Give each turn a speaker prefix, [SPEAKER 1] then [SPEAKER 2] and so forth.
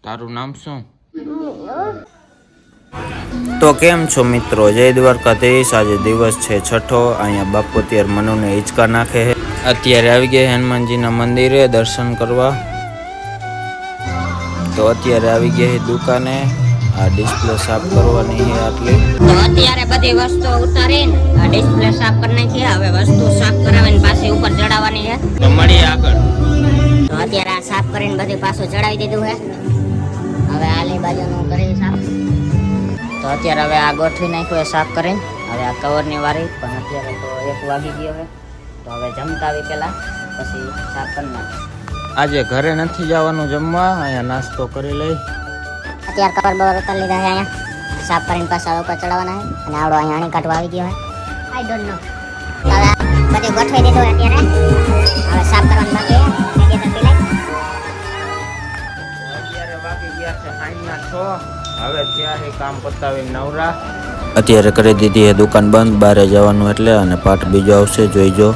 [SPEAKER 1] તારું નામ શું? તો કેમ છો મિત્રો, જય દ્વારકાધીશ। આજે દિવસ છે છઠ્ઠો। અહીંયા બાપુ અત્યારે મનુને હિંચકા નાખે છે। અત્યારે આવી ગયા હનુમાનજીના મંદિરે દર્શન કરવા। તો અત્યારે આવી ગયા દુકાને। આ ડિસ્પ્લે સાફ કરવાની છે આટલી।
[SPEAKER 2] તો અત્યારે બધી વસ્તુ ઉતારીને આ ડિસ્પ્લે સાફ કરી નાખી। હવે વસ્તુ સાફ કરાવીને પાછી ઉપર ચડાવવાની છે।
[SPEAKER 1] તો મળીએ આગળ।
[SPEAKER 2] તો અત્યારે આ સાફ કરીને બધું પાછું ચડાવી દીધું છે। હવે આલી બાજુનું કરી સાફ। તો અત્યારે હવે આ ગોઠવી નાખ્યું સાફ કરીને। હવે આ કવરની વારી પણ અત્યારે તો 1 વાગી ગયો છે। તો હવે જમતા આવી પેલા પછી સાફ કરી નાખ।
[SPEAKER 1] આજે ઘરે નથી જવાનું જમવા, અહીંયા નાસ્તો કરી લઈ।
[SPEAKER 2] અત્યારે કવર બવર ઉતારી લીધા છે। અહીંયા સાફ કરીને પાછા ઉપર ચડાવવાના છે। અને આવડો અહીંયા અણી કાઢવા આવી ગયો છે। આઈ ડોન્ટ નો હવે બધું ગોઠવી દીધું અત્યારે। હવે સાફ કરવાનું બાકી છે।
[SPEAKER 1] અત્યારે વાગી ગયા છે સાંજના 6। હવે ત્યારે કામ પતાવીને નવરા। અત્યારે કરી દીધી છે દુકાન બંધ, બહાર જવાનું એટલે, અને પાઠ બીજો આવશે, જોઈજો।